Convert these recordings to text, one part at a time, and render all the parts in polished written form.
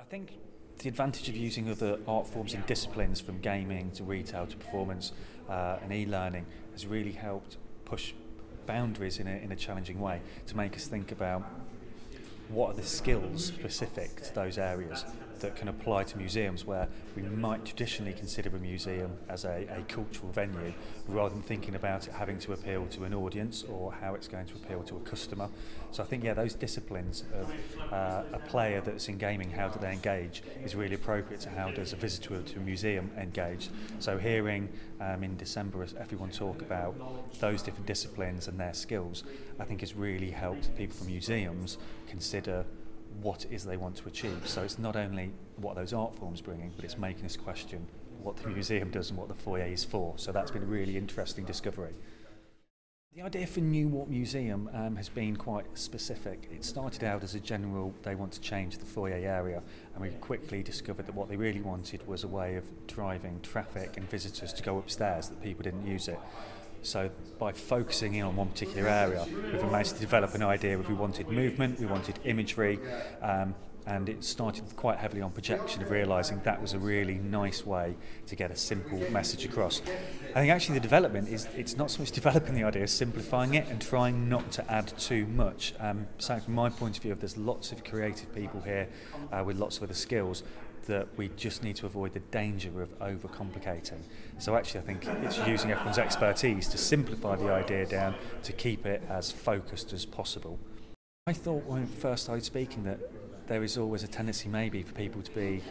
I think the advantage of using other art forms and disciplines, from gaming to retail to performance and e-learning, has really helped push boundaries in a challenging way, to make us think about what are the skills specific to those areas that can apply to museums, where we might traditionally consider a museum as a cultural venue, rather than thinking about it having to appeal to an audience or how it's going to appeal to a customer. So I think, yeah, those disciplines of a player that's in gaming, how do they engage, is really appropriate to how does a visitor to a museum engage. So hearing in December everyone talk about those different disciplines and their skills, I think has really helped people from museums consider what it is they want to achieve. So it's not only what those art forms bringing, but it's making us question what the museum does and what the foyer is for. So that's been a really interesting discovery. The idea for New Walk Museum has been quite specific. It started out as a general, they want to change the foyer area, and we quickly discovered that what they really wanted was a way of driving traffic and visitors to go upstairs, that people didn't use it. So by focusing in on one particular area, we've managed to develop an idea of we wanted movement, we wanted imagery, and it started quite heavily on projection, of realising that was a really nice way to get a simple message across. I think actually the development is, it's not so much developing the idea as simplifying it and trying not to add too much. So from my point of view, there's lots of creative people here with lots of other skills, that we just need to avoid the danger of overcomplicating. So actually I think it's using everyone's expertise to simplify the idea down, to keep it as focused as possible. I thought when I first started speaking that there is always a tendency maybe for people to be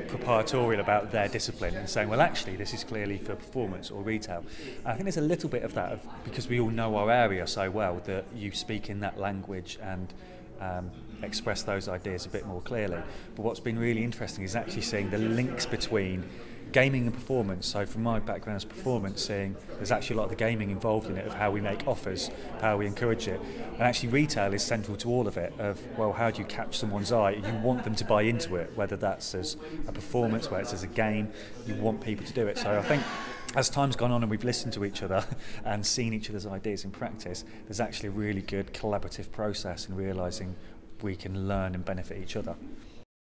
proprietorial about their discipline and saying, well, actually this is clearly for performance or retail. And I think there's a little bit of that, because we all know our area so well, that you speak in that language and express those ideas a bit more clearly. But what's been really interesting is actually seeing the links between gaming and performance. So from my background as performance, seeing there's actually a lot of the gaming involved in it, of how we make offers, how we encourage it. And actually retail is central to all of it, of, well, how do you catch someone's eye? You want them to buy into it, whether that's as a performance, whether it's as a game, you want people to do it. So I think as time's gone on and we've listened to each other and seen each other's ideas in practice, there's actually a really good collaborative process in realising we can learn and benefit each other.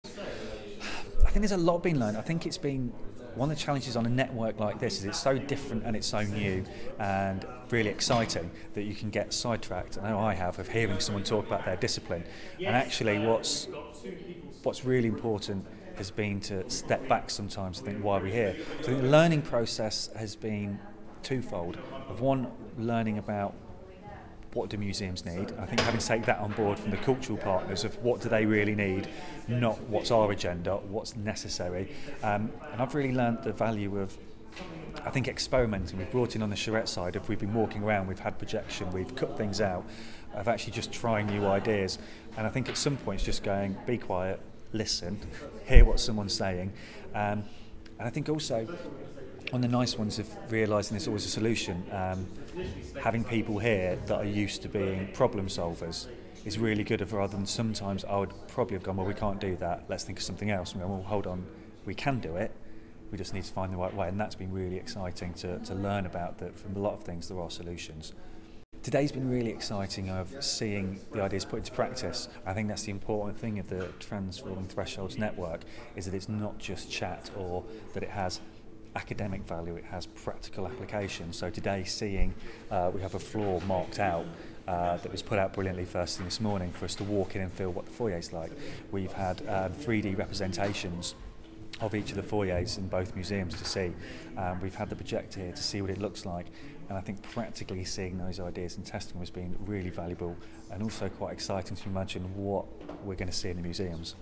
I think there's a lot being learned. I think it's been one of the challenges on a network like this is it's so different and it's so new and really exciting that you can get sidetracked. I know I have, of hearing someone talk about their discipline. And actually what's really important has been to step back sometimes to think, why are we here? So I think the learning process has been twofold. Of one, learning about what do museums need. I think having to take that on board from the cultural partners of what do they really need, not what's our agenda, what's necessary. And I've really learned the value of, I think, experimenting. We've brought in on the Charrette side, if we've been walking around, we've had projection, we've cut things out, of actually just trying new ideas. And I think at some point it's just going, be quiet, listen, hear what someone's saying. And I think also, one of the nice ones of realising there's always a solution, having people here that are used to being problem solvers is really good, of rather than sometimes I would probably have gone, well, we can't do that, let's think of something else. And we go, well, hold on, we can do it, we just need to find the right way. And that's been really exciting to learn about, that from a lot of things there are solutions. Today's been really exciting of seeing the ideas put into practice. I think that's the important thing of the Transforming Thresholds network, is that it's not just chat, or that it has academic value, it has practical application. So today, seeing we have a floor marked out that was put out brilliantly first thing this morning for us to walk in and feel what the foyer is like. We've had 3D representations of each of the foyers in both museums to see. We've had the projector here to see what it looks like, and I think practically seeing those ideas and testing them has been really valuable, and also quite exciting to imagine what we're going to see in the museums.